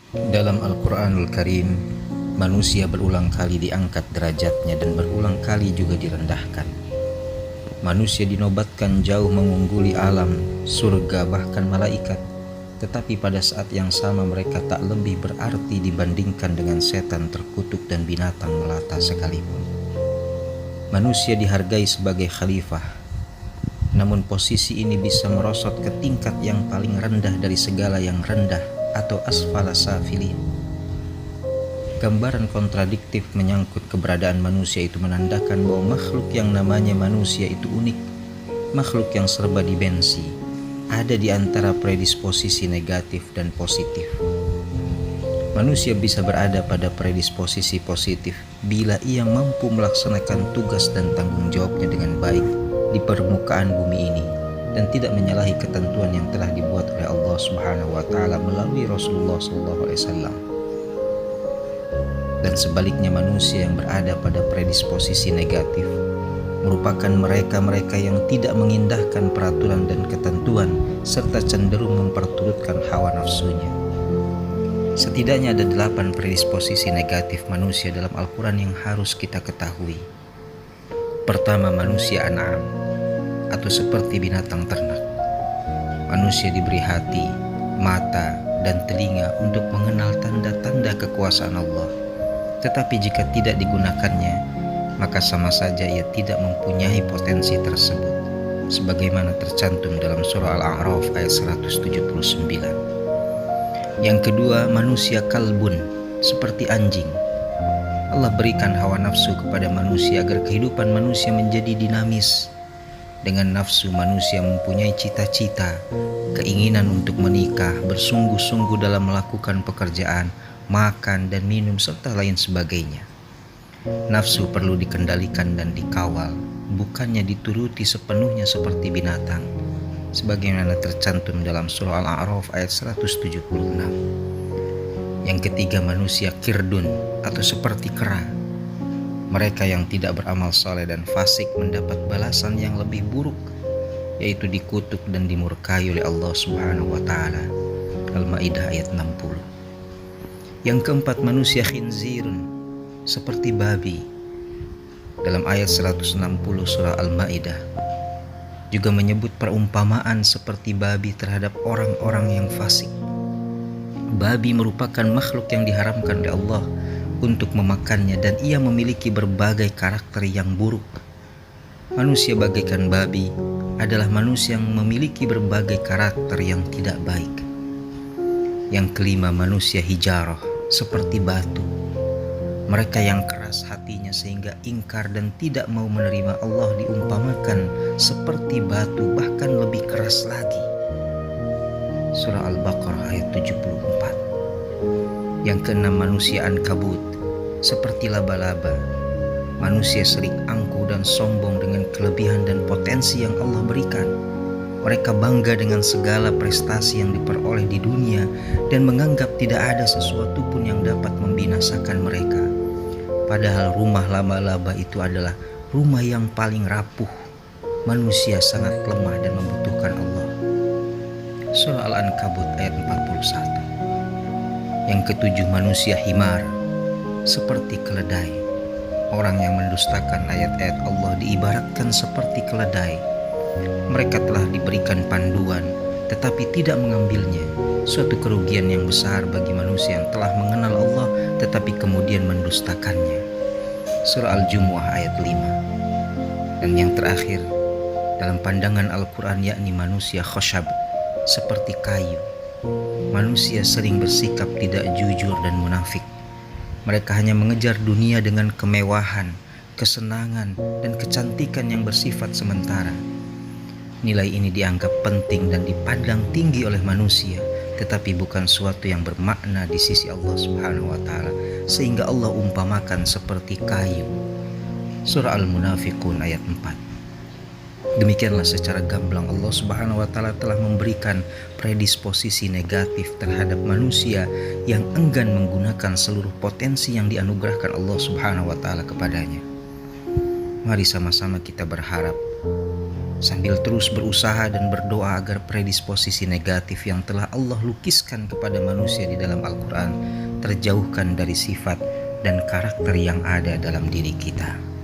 Dalam Al-Quranul Karim, manusia berulang kali diangkat derajatnya dan berulang kali juga direndahkan. Manusia dinobatkan jauh mengungguli alam, surga, bahkan malaikat. Tetapi pada saat yang sama mereka tak lebih berarti dibandingkan dengan setan terkutuk dan binatang melata sekalipun. Manusia dihargai sebagai khalifah, namun posisi ini bisa merosot ke tingkat yang paling rendah dari segala yang rendah atau asfala safilin. Gambaran kontradiktif menyangkut keberadaan manusia itu menandakan bahwa makhluk yang namanya manusia itu unik, makhluk yang serba dimensi, ada di antara predisposisi negatif dan positif. Manusia bisa berada pada predisposisi positif bila ia mampu melaksanakan tugas dan tanggung jawabnya dengan baik di permukaan bumi ini dan tidak menyalahi ketentuan yang telah dibuat oleh Allah Subhanahu wa taala melalui Rasulullah SAW. Dan sebaliknya, manusia yang berada pada predisposisi negatif merupakan mereka-mereka yang tidak mengindahkan peraturan dan ketentuan serta cenderung memperturutkan hawa nafsunya. Setidaknya ada 8 predisposisi negatif manusia dalam Al-Quran yang harus kita ketahui. Pertama, manusia an'am atau seperti binatang ternak. Manusia diberi hati, mata, dan telinga untuk mengenal tanda-tanda kekuasaan Allah. Tetapi jika tidak digunakannya, maka sama saja ia tidak mempunyai potensi tersebut, sebagaimana tercantum dalam surah Al-A'raf ayat 179. Yang kedua, manusia kalbun, seperti anjing. Allah berikan hawa nafsu kepada manusia agar kehidupan manusia menjadi dinamis. Dengan nafsu, manusia mempunyai cita-cita, keinginan untuk menikah, bersungguh-sungguh dalam melakukan pekerjaan, makan dan minum, serta lain sebagainya. Nafsu perlu dikendalikan dan dikawal, bukannya dituruti sepenuhnya seperti binatang, sebagaimana tercantum dalam surah Al-A'raf ayat 176. Yang ketiga, manusia kirdun atau seperti kera. Mereka yang tidak beramal soleh dan fasik mendapat balasan yang lebih buruk, yaitu dikutuk dan dimurkai oleh Allah Subhanahu wa taala. Al-Maidah ayat 60. Yang keempat, manusia khinzirun, seperti babi. Dalam ayat 160 surah Al-Maidah juga menyebut perumpamaan seperti babi terhadap orang-orang yang fasik. Babi merupakan makhluk yang diharamkan oleh Allah untuk memakannya dan ia memiliki berbagai karakter yang buruk. Manusia bagaikan babi adalah manusia yang memiliki berbagai karakter yang tidak baik. Yang kelima, manusia hijarah, seperti batu. Mereka yang keras hatinya sehingga ingkar dan tidak mau menerima Allah diumpamakan seperti batu, bahkan lebih keras lagi. Surah Al-Baqarah ayat 74. Yang keenam, manusia ankabut, seperti laba-laba. Manusia sering angkuh dan sombong dengan kelebihan dan potensi yang Allah berikan. Mereka bangga dengan segala prestasi yang diperoleh di dunia dan menganggap tidak ada sesuatu pun yang dapat membinasakan mereka. Padahal rumah laba-laba itu adalah rumah yang paling rapuh. Manusia sangat lemah dan membutuhkan Allah. Surah Al-Ankabut ayat 41. Yang ketujuh, manusia himar, seperti keledai. Orang yang mendustakan ayat-ayat Allah diibaratkan seperti keledai. Mereka telah diberikan panduan tetapi tidak mengambilnya. Suatu kerugian yang besar bagi manusia yang telah mengenal Allah tetapi kemudian mendustakannya. Surah Al-Jumu'ah ayat 5. Dan yang terakhir, dalam pandangan Al-Quran, yakni manusia khosyab, seperti kayu. Manusia sering bersikap tidak jujur dan munafik. Mereka hanya mengejar dunia dengan kemewahan, kesenangan, dan kecantikan yang bersifat sementara. Nilai ini dianggap penting dan dipandang tinggi oleh manusia, tetapi bukan suatu yang bermakna di sisi Allah Subhanahu wa taala, sehingga Allah umpamakan seperti kayu. Surah Al-Munafiqun ayat 4. Demikianlah secara gamblang Allah Subhanahu wa taala telah memberikan predisposisi negatif terhadap manusia yang enggan menggunakan seluruh potensi yang dianugerahkan Allah Subhanahu wa taala kepadanya. Mari sama-sama kita berharap sambil terus berusaha dan berdoa agar predisposisi negatif yang telah Allah lukiskan kepada manusia di dalam Al-Quran terjauhkan dari sifat dan karakter yang ada dalam diri kita.